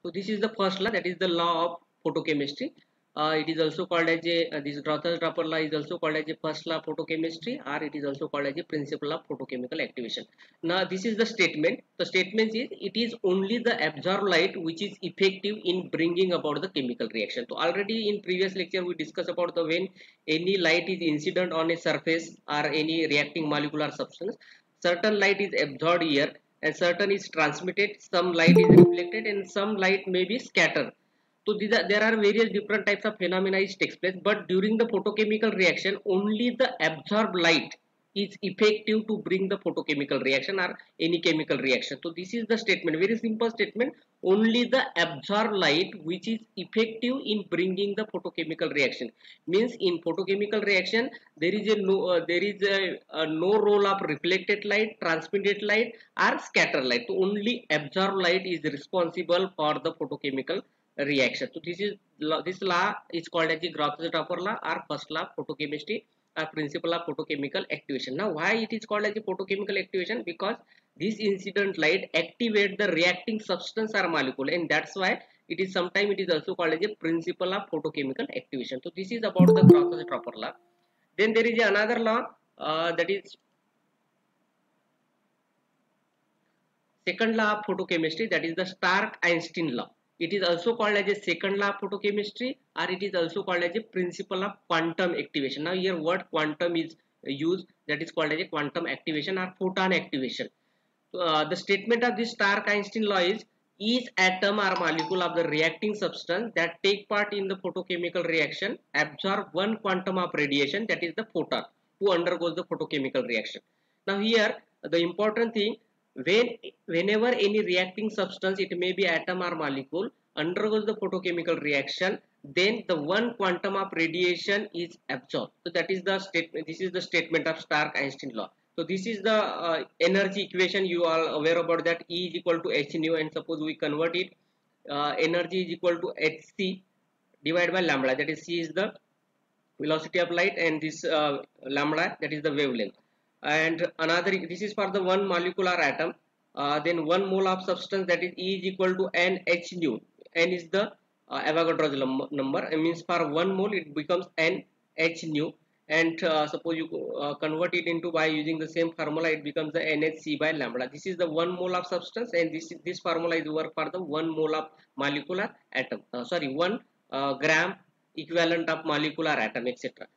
So this is the first law, that is the law of photochemistry. It is also called as a this Grothes-Draper law is also called as a first law of photochemistry, or it is also called as a principle of photochemical activation. Now this is the statement. The statement is it is only the absorbed light which is effective in bringing about the chemical reaction. So already in previous lecture we discussed about the when any light is incident on a surface or any reacting molecular substance, certain light is absorbed here and certain is transmitted, some light is reflected and some light may be scattered. So there are various different types of phenomena which takes place, but during the photochemical reaction only the absorbed light is effective to bring the photochemical reaction or any chemical reaction. So this is the statement, very simple statement. Only the absorbed light which is effective in bringing the photochemical reaction. Means in photochemical reaction there is a no role of reflected light, transmitted light or scattered light. So only absorbed light is responsible for the photochemical reaction. So this law is called as the Grothes-Draper law or first law of photochemistry, a principle of photochemical activation. Now why it is called as a photochemical activation? Because this incident light activate the reacting substance or molecule, and that's why it is sometimes it is also called as a principle of photochemical activation. So this is about the Grothes-Draper law. Then there is another law, that is second law of photochemistry, that is the Stark-Einstein law. It is also called as a second law of photochemistry, or it is also called as a principle of quantum activation. Now here word quantum is used, that is called as a quantum activation or photon activation. So, the statement of this Stark-Einstein law is each atom or molecule of the reacting substance that take part in the photochemical reaction absorb one quantum of radiation, that is the photon, who undergoes the photochemical reaction. Now here the important thing, whenever any reacting substance, it may be atom or molecule, undergoes the photochemical reaction, then the one quantum of radiation is absorbed. So that is the statement. This is the statement of Stark-Einstein law. So this is the energy equation. You are aware about that. E is equal to h nu, and suppose we convert it, energy is equal to hc divided by lambda. That is, c is the velocity of light and this lambda, that is the wavelength. And another, this is for the one molecular atom. Then one mole of substance, that is E is equal to n h nu. N is the Avogadro's number. It means for one mole it becomes n h nu. And suppose you convert it into by using the same formula, it becomes the NHC by lambda. This is the one mole of substance, and this formula is work for the one mole of molecular atom. Sorry, one gram equivalent of molecular atom, etc.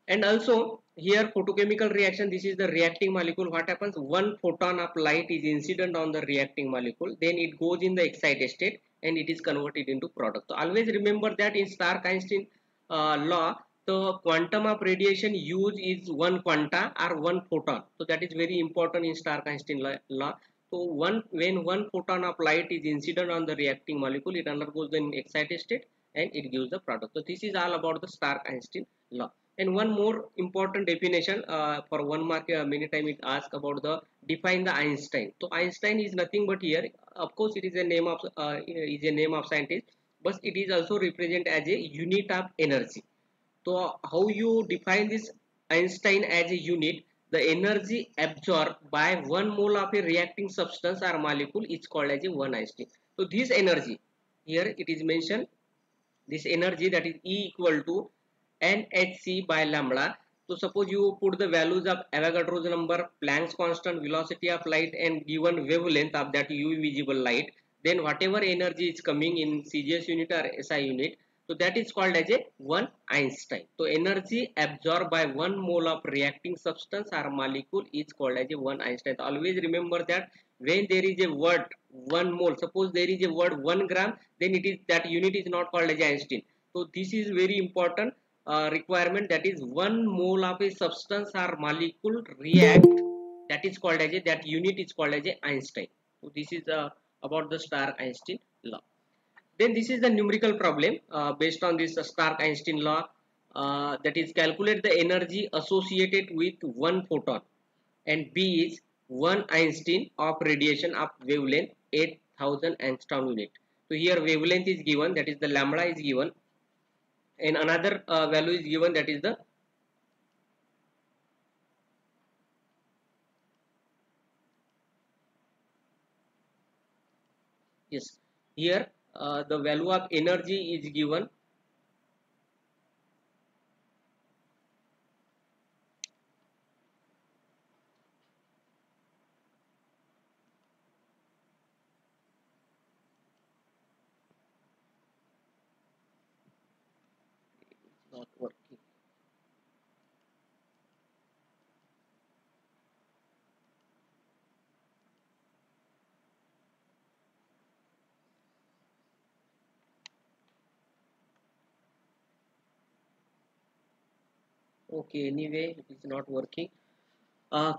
And also here photochemical reaction, this is the reacting molecule. What happens, one photon of light is incident on the reacting molecule, then it goes in the excited state and it is converted into product. So always remember that in Stark-Einstein law, the quantum of radiation used is one quanta or one photon. So that is very important in Stark-Einstein law. So when one photon of light is incident on the reacting molecule, it undergoes the excited state and it gives the product. So this is all about the Stark-Einstein law. And one more important definition, for 1 mark, many time it asks about the define the Einstein. So Einstein is nothing but here, of course it is a name of scientist, but it is also represent as a unit of energy. So how you define this Einstein as a unit? The energy absorbed by one mole of a reacting substance or molecule is called as a 1 Einstein. So this energy, here it is mentioned, this energy, that is E equal to nhc by lambda. So suppose you put the values of Avogadro's number, Planck's constant, velocity of light and given wavelength of that UV visible light, then whatever energy is coming in CGS unit or SI unit, so that is called as a 1 Einstein. So energy absorbed by one mole of reacting substance or molecule is called as a 1 Einstein. So always remember that when there is a word 1 mole, suppose there is a word 1 gram, then it is that unit is not called as Einstein. So this is very important requirement, that is one mole of a substance or molecule react, that is called as a, that unit is called as a Einstein. So this is about the Stark-Einstein law. Then this is the numerical problem based on this Stark-Einstein law, that is calculate the energy associated with one photon, and B is 1 Einstein of radiation of wavelength 8000 angstrom unit. So here wavelength is given, that is the lambda is given, and another value is given, that is the yes, here the value of energy is given. It's not working. Okay, anyway, it is not working.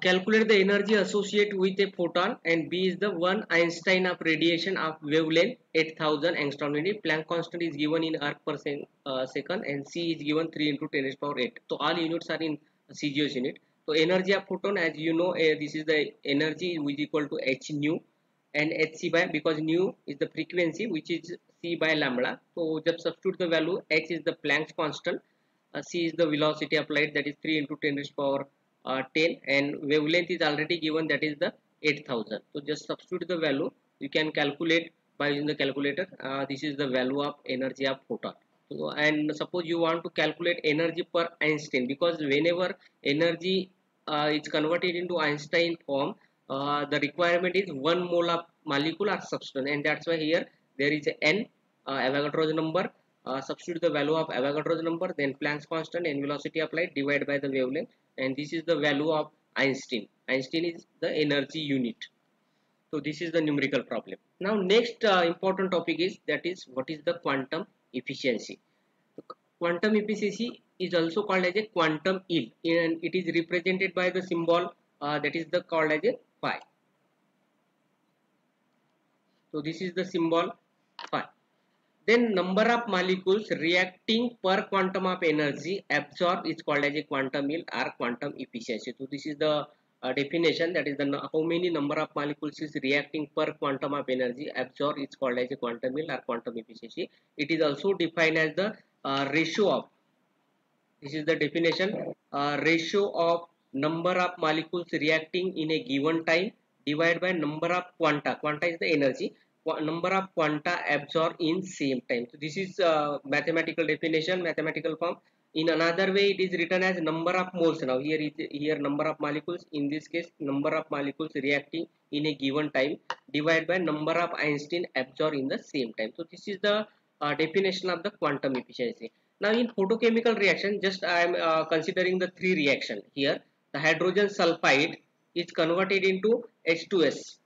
Calculate the energy associated with a photon, and B is the one Einstein of radiation of wavelength 8000 angstrom unit. Planck constant is given in arc per second, and C is given 3 into 10 raised power 8. So all units are in CGS unit. So energy of photon, as you know, this is the energy which is equal to h nu, and hc by, because nu is the frequency which is c by lambda. So just substitute the value. H is the Planck's constant, c is the velocity of light, that is 3 into 10 raised power 10, and wavelength is already given, that is the 8000. So just substitute the value. You can calculate by using the calculator. This is the value of energy of photon. So, and suppose you want to calculate energy per Einstein, because whenever energy is converted into Einstein form, the requirement is 1 mole of molecule or substance, and that's why here there is a n, Avogadro's number. Substitute the value of Avogadro's number, then Planck's constant and velocity of light divided by the wavelength, and this is the value of Einstein. Einstein is the energy unit. So this is the numerical problem. Now next important topic is, that is, what is the quantum efficiency. Quantum efficiency is also called as a quantum yield, and it is represented by the symbol that is the called as a phi. So this is the symbol phi. Then number of molecules reacting per quantum of energy absorbed is called as a quantum yield or quantum efficiency. So this is the definition, that is the how many number of molecules is reacting per quantum of energy absorbed is called as a quantum yield or quantum efficiency. It is also defined as the ratio of, this is the definition, ratio of number of molecules reacting in a given time divided by number of quanta. Quanta is the energy. Number of quanta absorbed in same time. So this is mathematical definition, mathematical form. In another way, it is written as number of moles. Now here number of molecules. In this case, number of molecules reacting in a given time divided by number of Einstein absorbed in the same time. So this is the definition of the quantum efficiency. Now in photochemical reaction, just I am considering the three reaction here. The hydrogen sulfide is converted into H2S.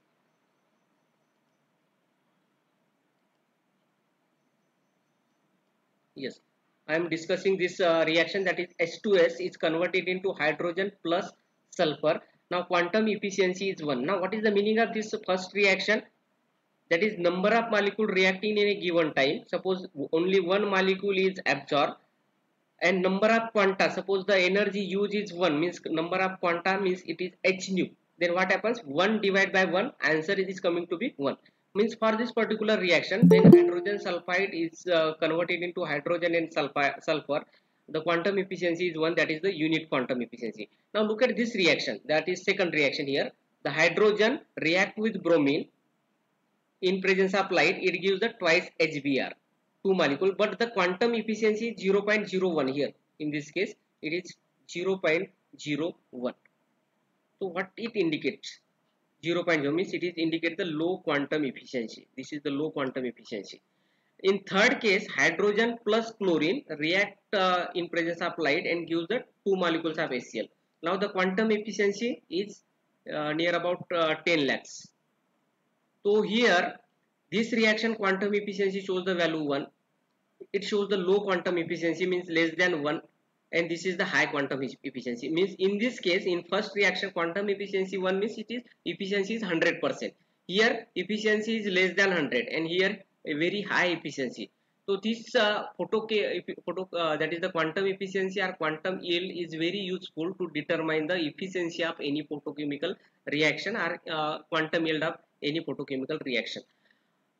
Yes, I am discussing this reaction, that is H2S is converted into hydrogen plus sulfur. Now quantum efficiency is 1. Now what is the meaning of this first reaction? That is number of molecule reacting in a given time. Suppose only one molecule is absorbed, and number of quanta, suppose the energy used is 1, means number of quanta means it is h nu. Then what happens? 1 divided by 1, answer is coming to be 1. Means for this particular reaction, when hydrogen sulfide is converted into hydrogen and sulfur, the quantum efficiency is 1, that is the unit quantum efficiency. Now look at this reaction, that is second reaction here. The hydrogen react with bromine in presence of light, it gives the twice HBr, 2 molecule, but the quantum efficiency is 0.01 here. In this case, it is 0.01. So what it indicates? 0.0 means it is indicate the low quantum efficiency. This is the low quantum efficiency. In third case, hydrogen plus chlorine react in presence of light and gives the 2 molecules of HCl. Now the quantum efficiency is near about 10 lakhs. So here this reaction quantum efficiency shows the value 1. It shows the low quantum efficiency, means less than 1, and this is the high quantum efficiency. Means in this case, in first reaction quantum efficiency 1 means it is efficiency is 100%. Here efficiency is less than 100, and here a very high efficiency. So this that is the quantum efficiency or quantum yield is very useful to determine the efficiency of any photochemical reaction or quantum yield of any photochemical reaction.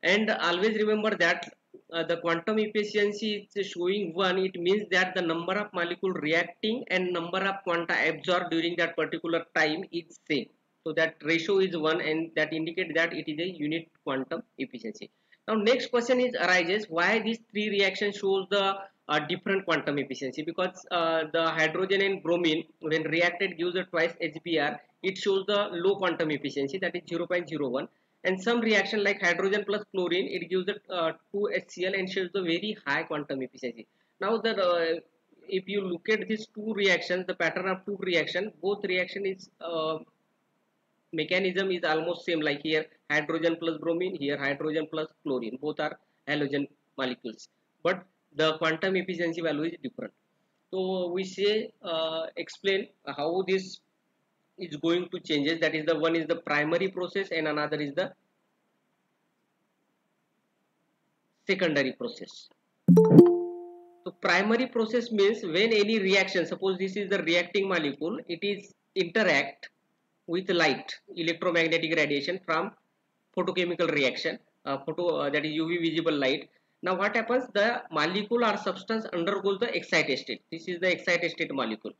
And always remember that the quantum efficiency is showing 1, it means that the number of molecule reacting and number of quanta absorbed during that particular time is same. So that ratio is 1, and that indicates that it is a unit quantum efficiency. Now next question is arises, why these three reactions shows the different quantum efficiency? Because the hydrogen and bromine when reacted gives a twice HBr, it shows the low quantum efficiency, that is 0.01, and some reaction like hydrogen plus chlorine, it gives a 2 HCl and shows the very high quantum efficiency. Now the if you look at these two reactions, the pattern of two reaction, both reaction is mechanism is almost same, like here hydrogen plus bromine, here hydrogen plus chlorine, both are halogen molecules, but the quantum efficiency value is different. So we say explain how this is going to changes, that is the one is the primary process and another is the secondary process. So primary process means when any reaction, suppose this is the reacting molecule, it is interact with light, electromagnetic radiation from photochemical reaction, that is UV visible light. Now what happens, the molecule or substance undergoes the excited state. This is the excited state molecule.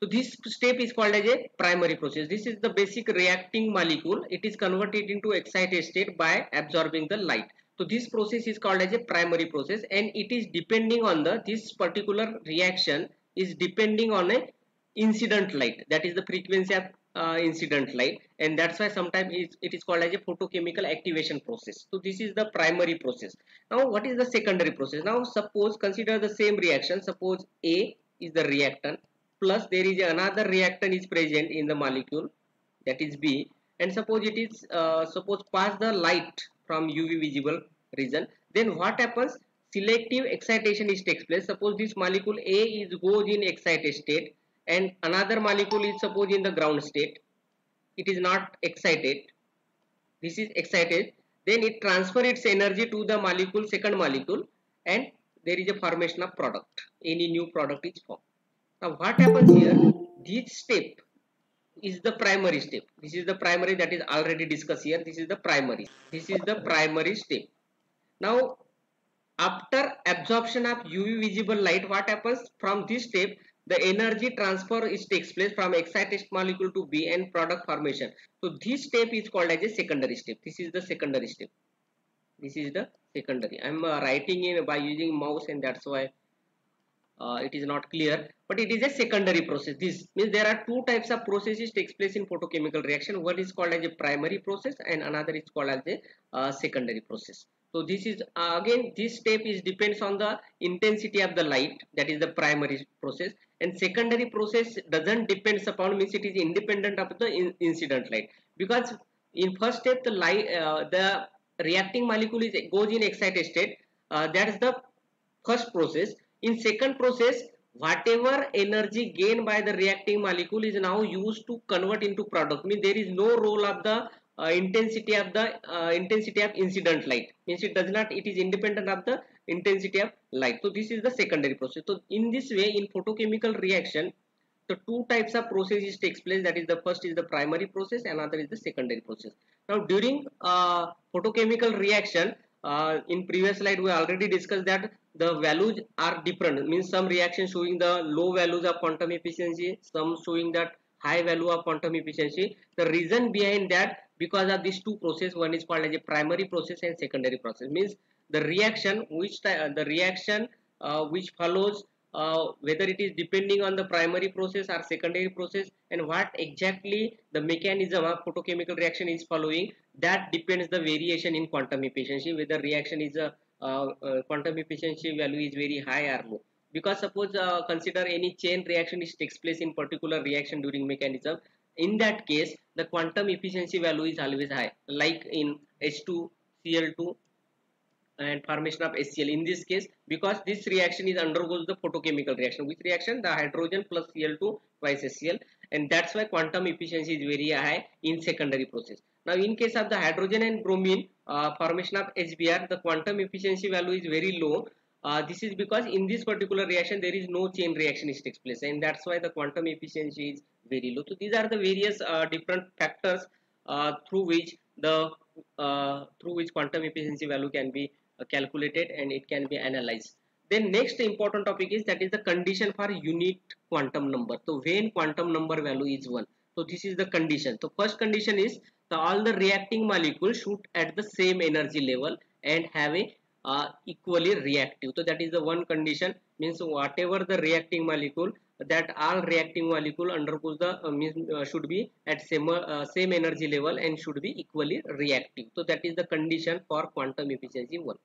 So this step is called as a primary process. This is the basic reacting molecule. It is converted into excited state by absorbing the light. So this process is called as a primary process, and it is depending on the this particular reaction is depending on a incident light, that is the frequency of incident light, and that's why sometimes it is called as a photochemical activation process. So this is the primary process. Now what is the secondary process? Now suppose consider the same reaction. Suppose A is the reactant, plus there is another reactant is present in the molecule, that is B, and suppose it is suppose pass the light from UV visible region, then what happens, selective excitation is takes place. Suppose this molecule A is goes in excited state and another molecule is suppose in the ground state, it is not excited, this is excited, then it transfer its energy to the molecule, second molecule, and there is a formation of product, any new product is formed. Now what happens here, this step is the primary step. This is the primary that is already discussed here. This is the primary. This is the primary step. Now after absorption of UV visible light, what happens, from this step the energy transfer is takes place from excited molecule to B and product formation. So this step is called as a secondary step. This is the secondary step. This is the secondary. I am writing in by using mouse, and that's why it is not clear, but it is a secondary process. This means there are two types of processes takes place in photochemical reaction. One is called as a primary process and another is called as a secondary process. So this is again, this step is depends on the intensity of the light, that is the primary process, and secondary process doesn't depends upon, means it is independent of the incident light, because in first step the light the reacting molecule is goes in excited state, that is the first process. In second process, whatever energy gained by the reacting molecule is now used to convert into product. Means there is no role of the intensity of incident light. Means it does not. It is independent of the intensity of light. So this is the secondary process. So in this way, in photochemical reaction, the two types of processes takes place. That is, the first is the primary process, and another is the secondary process. Now during photochemical reaction, in previous slide we already discussed that the values are different, means some reaction showing the low values of quantum efficiency, some showing that high value of quantum efficiency. The reason behind that, because of these two process, one is called as a primary process and secondary process, means the reaction which follows, whether it is depending on the primary process or secondary process, and what exactly the mechanism of photochemical reaction is following, that depends the variation in quantum efficiency, whether reaction is a quantum efficiency value is very high or low. Because suppose consider any chain reaction is takes place in particular reaction during mechanism, in that case the quantum efficiency value is always high, like in H2Cl2 and formation of HCl. In this case, because this reaction is undergoes the photochemical reaction, which reaction, the hydrogen plus Cl2 twice HCl, and that's why quantum efficiency is very high in secondary process. Now in case of the hydrogen and bromine formation of HBr, the quantum efficiency value is very low. This is because in this particular reaction there is no chain reaction is takes place, and that's why the quantum efficiency is very low. So these are the various different factors through which quantum efficiency value can be calculated and it can be analyzed. Then next important topic is, that is the condition for unit quantum number. So when quantum number value is 1, so this is the condition. So first condition is, So all the reacting molecules should at the same energy level and have a equally reactive. So that is the one condition, means whatever the reacting molecule, that all reacting molecule undergoes the should be at same energy level and should be equally reactive. So that is the condition for quantum efficiency 1.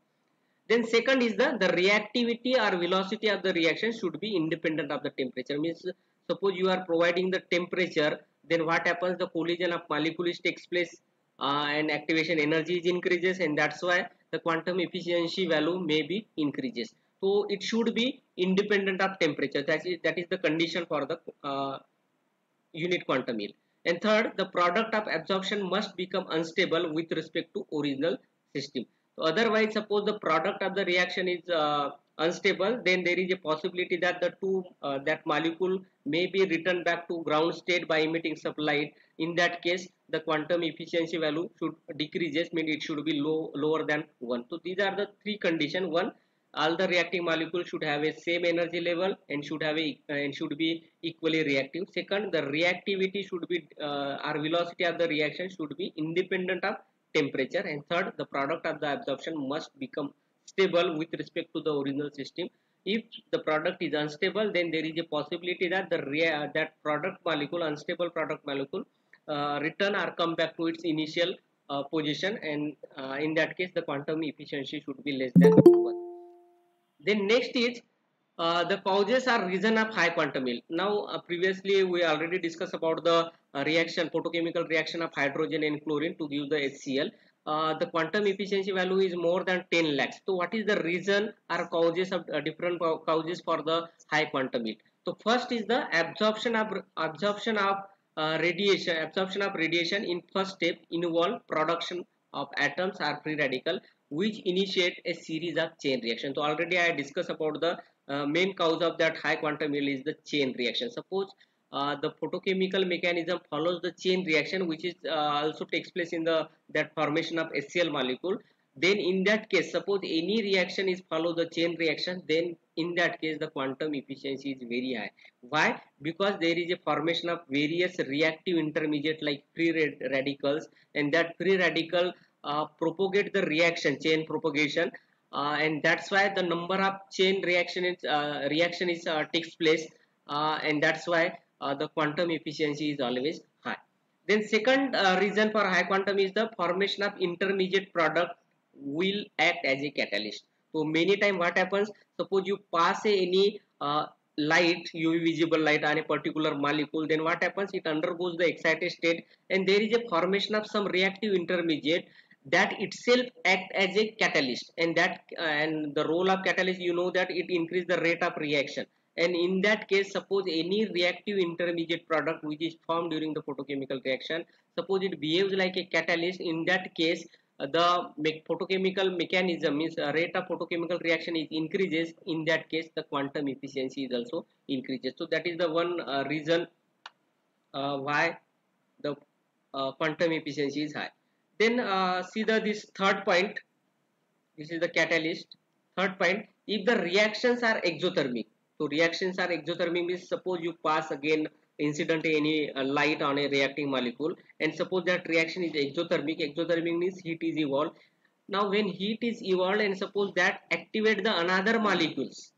Then second is the reactivity or velocity of the reaction should be independent of the temperature. Means suppose you are providing the temperature, then what happens, the collision of molecules takes place and activation energy is increases, and that's why the quantum efficiency value may be increases. So it should be independent of temperature. That is the condition for the unit quantum yield. And third, the product of absorption must become unstable with respect to original system. So otherwise, suppose the product of the reaction is unstable, then there is a possibility that the that molecule may be returned back to ground state by emitting some light. In that case, the quantum efficiency value should decreases, mean it should be lower than 1. So these are the three conditions. One, all the reacting molecules should have a same energy level and should be equally reactive. Second, the reactivity should be or velocity of the reaction should be independent of temperature. And third, the product of the absorption must become stable with respect to the original system. If the product is unstable, then there is a possibility that that product molecule, unstable product molecule, return or come back to its initial position, and in that case the quantum efficiency should be less than 1. Then next is the causes or reason of high quantum yield. Now previously we already discussed about the reaction, photochemical reaction of hydrogen and chlorine to give the HCl. The quantum efficiency value is more than 10 lakhs. So what is the reason or causes of different causes for the high quantum yield? So first is the absorption of radiation in first step involve production of atoms or free radical, which initiate a series of chain reactions. So already I discussed about the main cause of that high quantum yield is the chain reaction. Suppose the photochemical mechanism follows the chain reaction, which is also takes place in the that formation of HCl molecule. Then in that case, suppose any reaction is follow the chain reaction, then in that case the quantum efficiency is very high. Why? Because there is a formation of various reactive intermediate like free radicals, and that free radical propagate the chain propagation, and that's why the number of chain reaction is takes place, and that's why the quantum efficiency is always high. Then second reason for high quantum is the formation of intermediate product will act as a catalyst. So many time what happens, suppose you pass any light, UV visible light on a particular molecule, then what happens, it undergoes the excited state and there is a formation of some reactive intermediate that itself act as a catalyst, and and the role of catalyst, you know, that it increase the rate of reaction. And in that case, suppose any reactive intermediate product which is formed during the photochemical reaction, suppose it behaves like a catalyst, in that case the photochemical mechanism, means rate of photochemical reaction is increases. In that case the quantum efficiency is also increases. So that is the one reason why the quantum efficiency is high. Then see this third point, this is the catalyst. Third point, if the reactions are exothermic. So reactions are exothermic means suppose you pass again incident any light on a reacting molecule, and suppose that reaction is exothermic. Exothermic means heat is evolved. Now when heat is evolved and suppose that activate the another molecules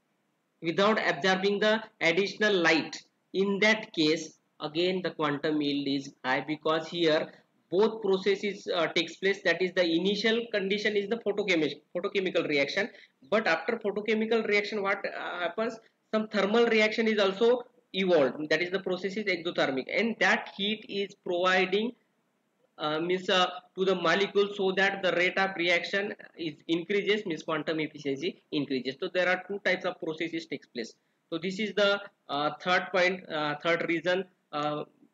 without absorbing the additional light, in that case again the quantum yield is high, because here both processes takes place. That is, the initial condition is the photochemical reaction, but after photochemical reaction what happens, some thermal reaction is also evolved, that is the process is exothermic, and that heat is providing means to the molecule, so that the rate of reaction is increases, means quantum efficiency increases. So there are two types of processes takes place. So this is the third point, third reason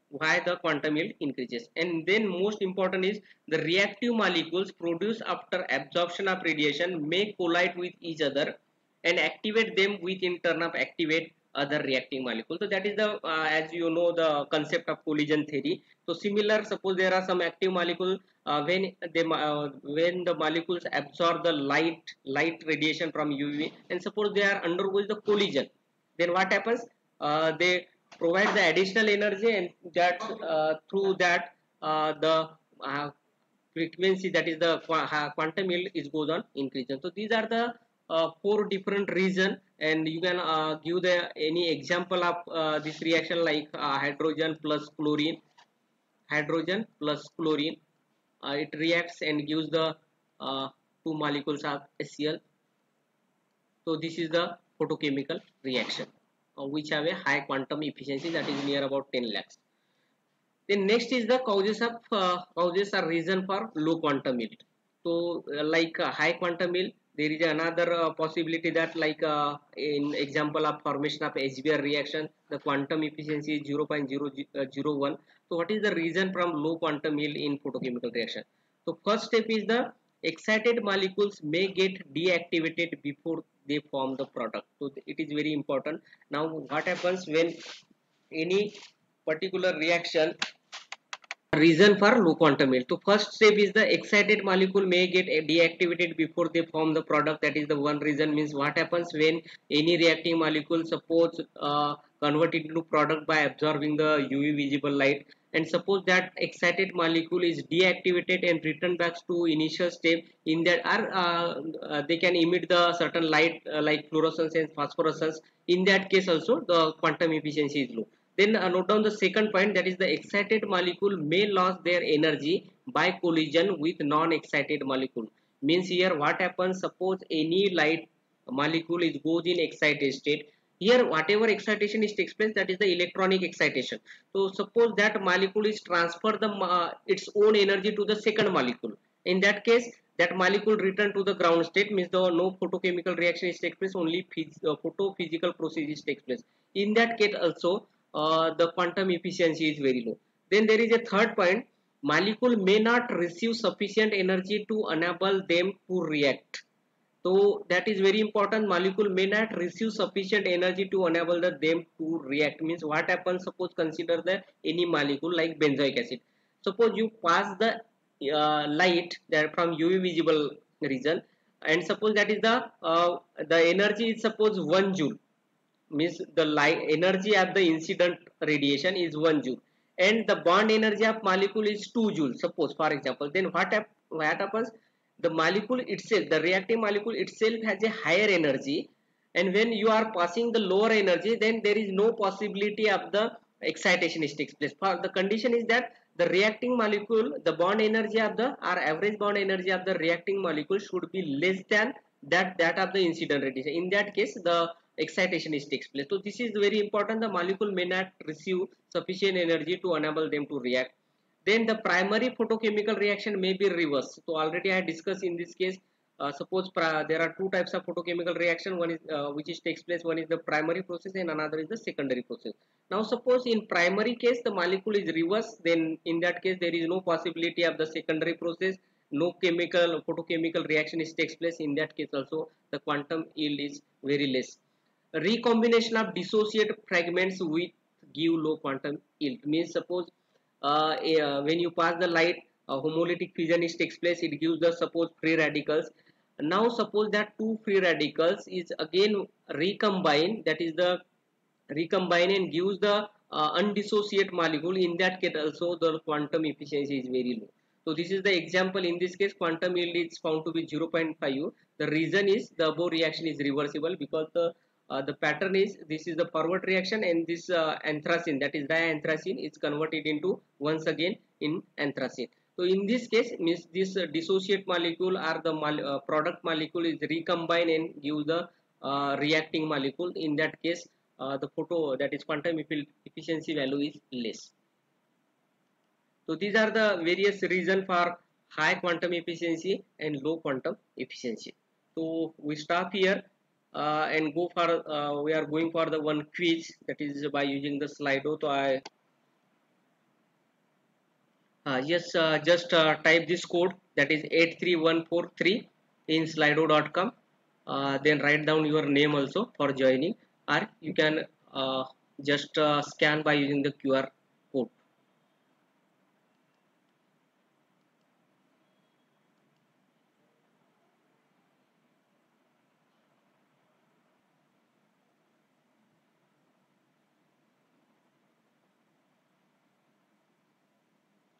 why the quantum yield increases. And then most important is the reactive molecules produced after absorption of radiation may collide with each other and activate them, which in turn of activate other reacting molecules. So that is the as you know the concept of collision theory. So similar, suppose there are some active molecule, when the molecules absorb the light radiation from UV, and suppose they are undergoing the collision, then what happens, they provide the additional energy, and that through that the frequency, that is the quantum yield, is goes on increasing. So these are the four different reason, and you can give the any example of this reaction, like hydrogen plus chlorine. Hydrogen plus chlorine, it reacts and gives the uh, two molecules of HCl. So this is the photochemical reaction which have a high quantum efficiency, that is near about 10 lakhs. Then next is the causes or reason for low quantum yield. So like high quantum yield, there is another possibility that, like in example of formation of HBr reaction, the quantum efficiency is 0.001. So what is the reason from low quantum yield in photochemical reaction? So first step is the excited molecules may get deactivated before they form the product. So it is very important. Now what happens when any particular reaction, reason for low quantum yield. So first step is the excited molecule may get deactivated before they form the product. That is the one reason. Means what happens when any reacting molecule, suppose convert it into product by absorbing the UV visible light, and suppose that excited molecule is deactivated and return back to initial state, in that are they can emit the certain light like fluorescence and phosphorescence. In that case also the quantum efficiency is low. Then note down the second point, that is the excited molecule may lose their energy by collision with non-excited molecule. Means here what happens, suppose any light molecule is goes in excited state. Here whatever excitation is takes place, that is the electronic excitation. So suppose that molecule is transfer the its own energy to the second molecule. In that case, that molecule return to the ground state, means the no photochemical reaction is takes place, only photophysical processes takes place. In that case also the quantum efficiency is very low. Then there is a third point, molecule may not receive sufficient energy to enable them to react. So that is very important, molecule may not receive sufficient energy to enable them to react. Means what happens, suppose consider the any molecule like benzoic acid. Suppose you pass the light that from UV visible region, and suppose that is the energy is suppose 1 joule. Means the light energy of the incident radiation is 1 joule, and the bond energy of molecule is 2 joules, suppose for example. Then what happens, the molecule itself, the reacting molecule itself has a higher energy, and when you are passing the lower energy, then there is no possibility of the excitation is takes place. For the condition is that the reacting molecule, the bond energy of the, or average bond energy of the reacting molecule should be less than that of the incident radiation. In that case the excitation is takes place. So this is very important, the molecule may not receive sufficient energy to enable them to react. Then the primary photochemical reaction may be reverse. So already I discussed in this case, suppose there are two types of photochemical reaction, one is which is takes place, one is the primary process and another is the secondary process. Now suppose in primary case the molecule is reverse, then in that case there is no possibility of the secondary process, no chemical photochemical reaction is takes place. In that case also the quantum yield is very less. Recombination of dissociate fragments with give low quantum yield. Means suppose when you pass the light, homolytic fission is takes place, it gives the suppose free radicals. Now suppose that two free radicals is again recombine, that is the recombine and gives the undissociate molecule. In that case also the quantum efficiency is very low. So this is the example. In this case quantum yield is found to be 0.5. The reason is the above reaction is reversible, because the pattern is, this is the forward reaction, and this anthracene, that is dianthracene, is converted into once again in anthracene. So in this case means this dissociate molecule or the product molecule is recombine and give the reacting molecule. In that case the photo, that is quantum efficiency value is less. So these are the various reasons for high quantum efficiency and low quantum efficiency. So we stop here and go for we are going for the one quiz, that is by using the Slido. So I yes, just type this code, that is 83143 in slido.com. Then write down your name also for joining, or you can just scan by using the QR code.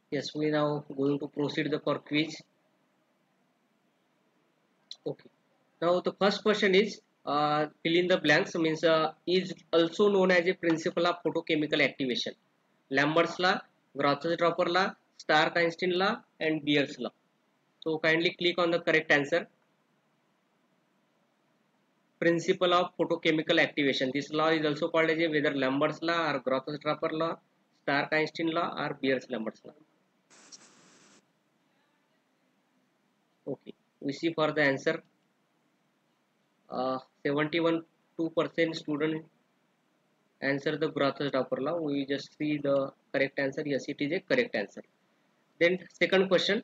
Yes. Yes, we now going to proceed the for quiz. Okay. Now the first question is fill in the blanks means is also known as a principle of photochemical activation. Lambert's law, Grothes-Dropper law, Stark-Einstein law, and Beer's law. So kindly click on the correct answer. Principle of photochemical activation. This law is also called as a whether Lambert's law or Grothes-Dropper law, Stark-Einstein law, or Beer's-Lambert's law. Okay. We see for the answer. 71% student answer the Grothes-Dropper law. We just see the correct answer. Yes, it is a correct answer. Then second question.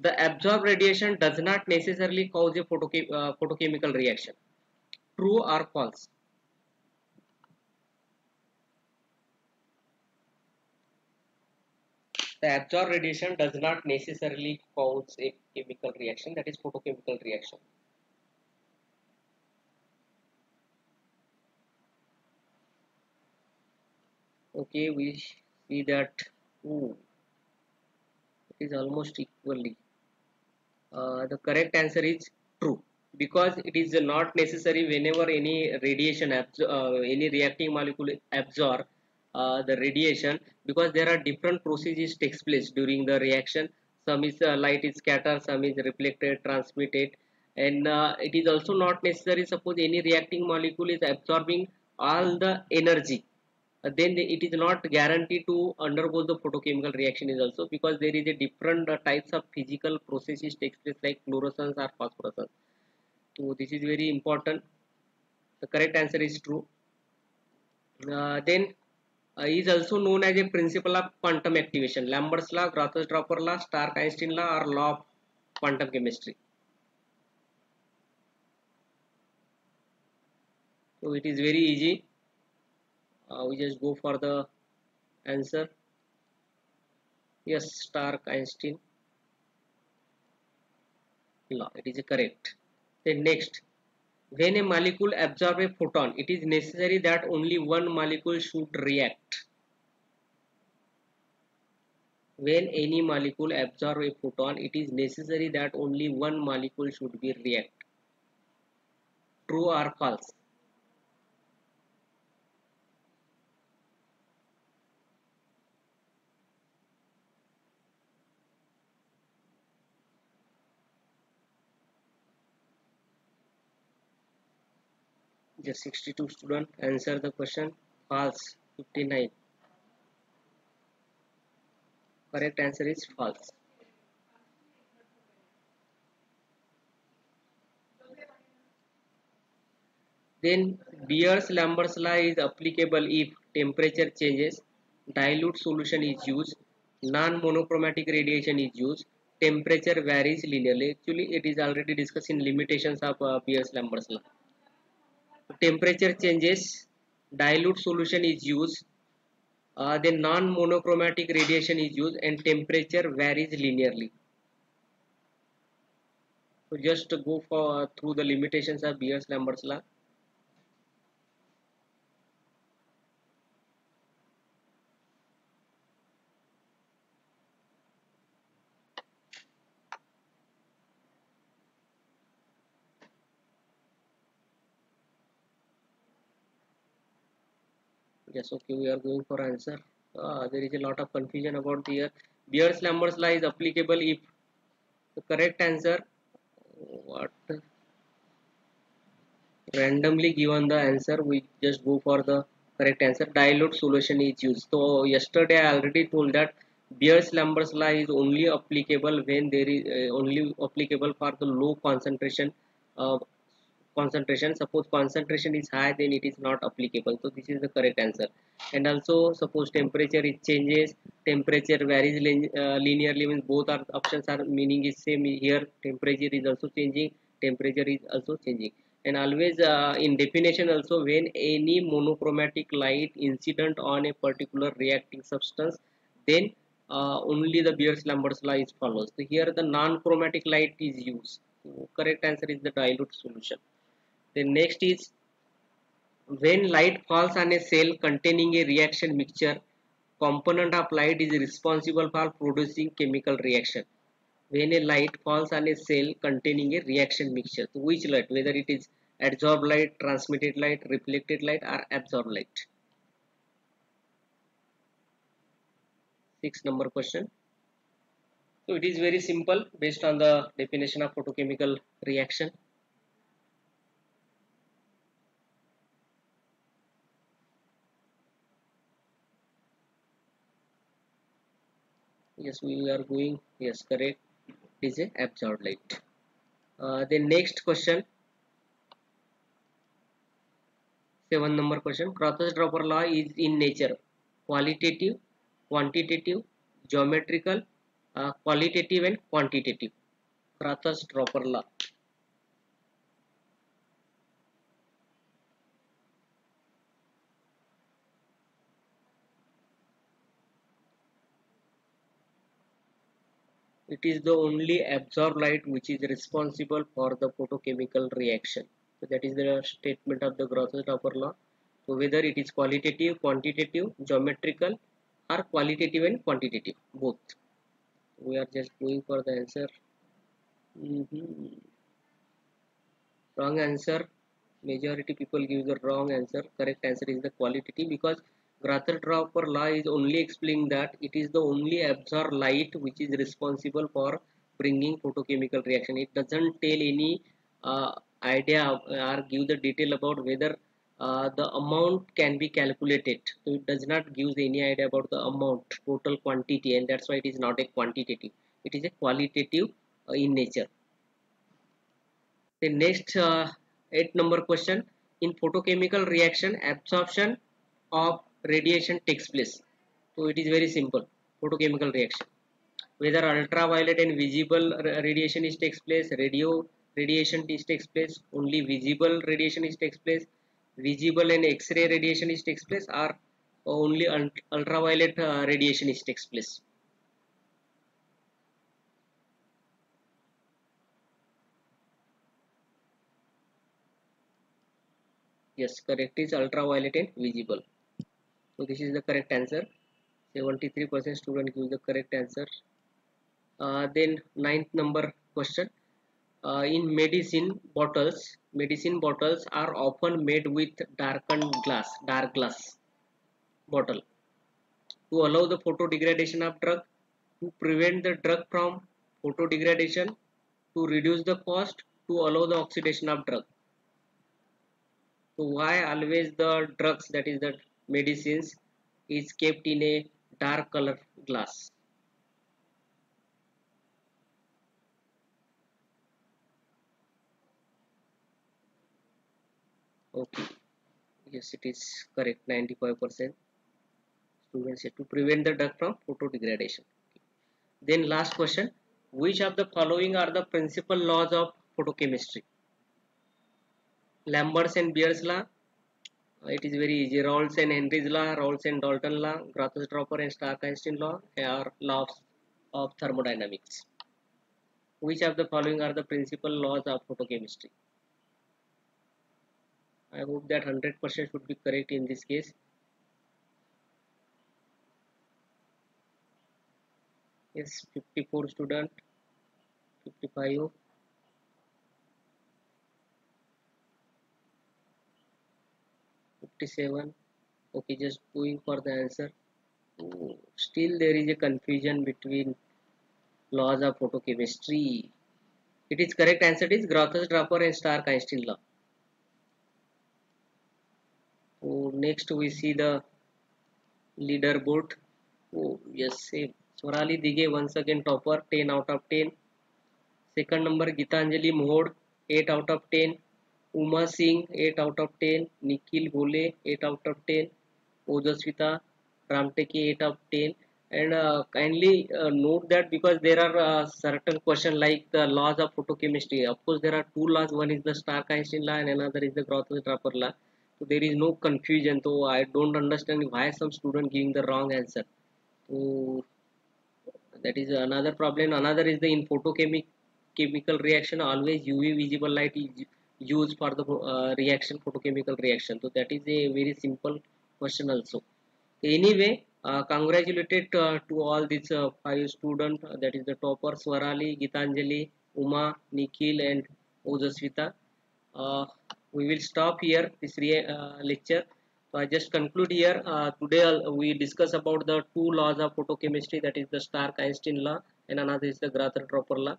The absorbed radiation does not necessarily cause a photochemical reaction. True or false? The absorbed radiation does not necessarily cause a chemical reaction, that is photochemical reaction. Okay, we see that ooh, it is almost equally. The correct answer is true because it is not necessary whenever any radiation any reacting molecule absorb the radiation, because there are different processes takes place during the reaction. Some is light is scattered, some is reflected, transmitted, and it is also not necessary suppose any reacting molecule is absorbing all the energy, then it is not guaranteed to undergo the photochemical reaction is also, because there is a different types of physical processes takes place like fluorescence or phosphorescence. So this is very important. The correct answer is true. Then is also known as a principle of quantum activation. Lambert's law, Grothes-Dropper law, Stark-Einstein law, or law of quantum chemistry. So it is very easy. We just go for the answer. Yes, Stark-Einstein law. It is correct. Then next, when a molecule absorbs a photon, it is necessary that only one molecule should react. When any molecule absorbs a photon, it is necessary that only one molecule should be react. True or false? Just 62 students answer the question. False. 59. Correct answer is false. Then Beer's-Lambert's law is applicable if temperature changes, dilute solution is used, non-monochromatic radiation is used, temperature varies linearly. Actually, it is already discussed in limitations of Beer's-Lambert's law. Temperature changes, dilute solution is used, then non-monochromatic radiation is used, and temperature varies linearly. So just go for through the limitations of Beer's-Lambert's law. Yes, okay, we are going for answer. There is a lot of confusion about the Beer's-Lambert's law is applicable if the correct answer, what, randomly given the answer, we just go for the correct answer. Dilute solution is used. So yesterday I already told that Beer's-Lambert's law is only applicable when there is only applicable for the low concentration. uh, Concentration, suppose concentration is high, then it is not applicable. So this is the correct answer. And also suppose temperature it changes, temperature varies linearly, means both are options are meaning is same here. Temperature is also changing, temperature is also changing. And always in definition also, when any monochromatic light incident on a particular reacting substance, then only the Beer's-Lambert's law is follows. So here the non-chromatic light is used. So correct answer is the dilute solution. The next is when light falls on a cell containing a reaction mixture component of light is responsible for producing chemical reaction? When a light falls on a cell containing a reaction mixture, so which light, whether it is absorbed light, transmitted light, reflected light, or absorbed light? 6 number question. So it is very simple based on the definition of photochemical reaction. Yes, we are going. Yes, correct. It is a absorbed light. The next question, 7 number question. Crothers-Draper law is in nature qualitative, quantitative, geometrical, qualitative and quantitative. Crothers-Draper law. It is the only absorbed light which is responsible for the photochemical reaction. So that is the statement of the Crothers-Draper law. So whether it is qualitative, quantitative, geometrical, or qualitative and quantitative, both. We are just going for the answer. Wrong answer. Majority people give the wrong answer. Correct answer is the qualitative, because Crothers-Draper law is only explaining that it is the only absorbed light which is responsible for bringing photochemical reaction. It doesn't tell any idea or give the detail about whether the amount can be calculated. So it does not give any idea about the amount, total quantity, and that's why it is not a quantitative. It is a qualitative in nature. The next 8 number question, in photochemical reaction absorption of radiation takes place. So it is very simple. Photochemical reaction, whether ultraviolet and visible radiation is takes place, radio radiation is takes place, only visible radiation is takes place, visible and X-ray radiation is takes place, or only ultraviolet radiation is takes place. Yes, correct is ultraviolet and visible. So this is the correct answer. 73% student give the correct answer. Then 9th number question. In medicine bottles are often made with dark glass bottle to allow the photodegradation of drug, to prevent the drug from photodegradation, to reduce the cost, to allow the oxidation of drug. So why always the drugs, that is the medicines, is kept in a dark color glass? Okay, yes, it is correct. 95% students say to prevent the drug from photodegradation. Then last question, which of the following are the principal laws of photochemistry? Lambert's and Beer's law. It is very easy. Rawls and Henry's law, Rawls and Dalton law, Crothers-Draper and Stark-Einstein law, are laws of thermodynamics. Which of the following are the principal laws of photochemistry? I hope that 100% should be correct in this case. Yes, 54 student, 55, 57. Okay, just going for the answer. Still there is a confusion between laws of photochemistry. It is correct answer is Crothers-Draper and Stark-Einstein law. So next we see the leaderboard. Oh yes, same. Swarali Dige once again topper, 10 out of 10. Second number Gitanjali Mohod, 8 out of 10. Uma Singh, 8 out of 10. Nikhil Bhole, 8 out of 10. Ojaswita Ramteki, 8 out of 10. And kindly note that, because there are certain questions like the laws of photochemistry. Of course, there are two laws. One is the Stark-Einstein law and another is the Crothers-Draper law. So there is no confusion. So I don't understand why some student giving the wrong answer. So that is another problem. Another is the in photochemical reaction, always UV visible light is used for the reaction, photochemical reaction. So that is a very simple question also. Anyway, Congratulated to all these five students, that is the topper Swarali, Gitanjali, Uma, Nikhil and Ojasvita. uh, we will stop here this lecture. So I just conclude here. Today we discuss about the two laws of photochemistry, that is the Stark-Einstein law and another is the Grother-Tropper law.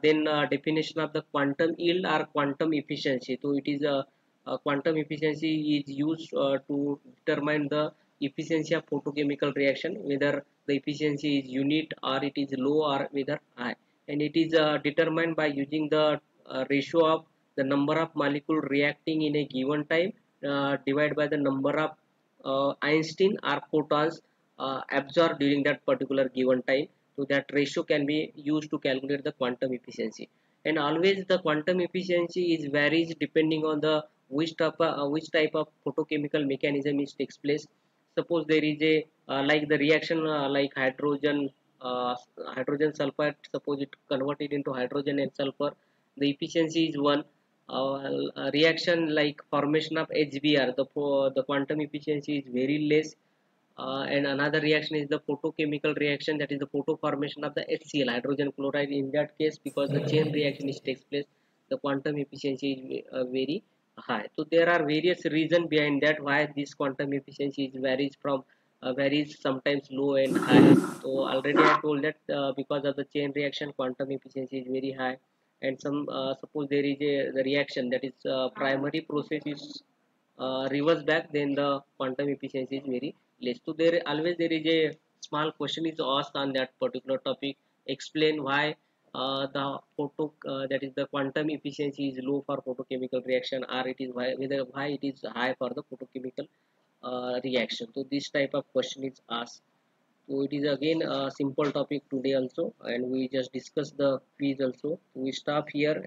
Then definition of the quantum yield or quantum efficiency. So it is a quantum efficiency is used to determine the efficiency of photochemical reaction, whether the efficiency is unit or it is low or whether high, and it is determined by using the ratio of the number of molecule reacting in a given time divided by the number of Einstein or photons absorbed during that particular given time. So that ratio can be used to calculate the quantum efficiency. And always the quantum efficiency is varies depending on the which type of photochemical mechanism is takes place. Suppose there is a like the reaction like hydrogen sulfide. Suppose it converted into hydrogen and sulfur, the efficiency is one. A reaction like formation of HBr, the quantum efficiency is very less. And another reaction is the photochemical reaction, that is the photo formation of the HCl, hydrogen chloride. In that case, because the chain reaction is takes place, the quantum efficiency is very high. So there are various reasons behind that why this quantum efficiency is varies from varies sometimes low and high. So already I told that because of the chain reaction, quantum efficiency is very high. And some suppose there is a the reaction, that is primary process is reverse back, then the quantum efficiency is very less. So there always there is a small question is asked on that particular topic. Explain why the photo that is the quantum efficiency is low for photochemical reaction, or it is why it is high for the photochemical reaction. So this type of question is asked. So it is again a simple topic today also, and we just discuss the quiz also. We stop here.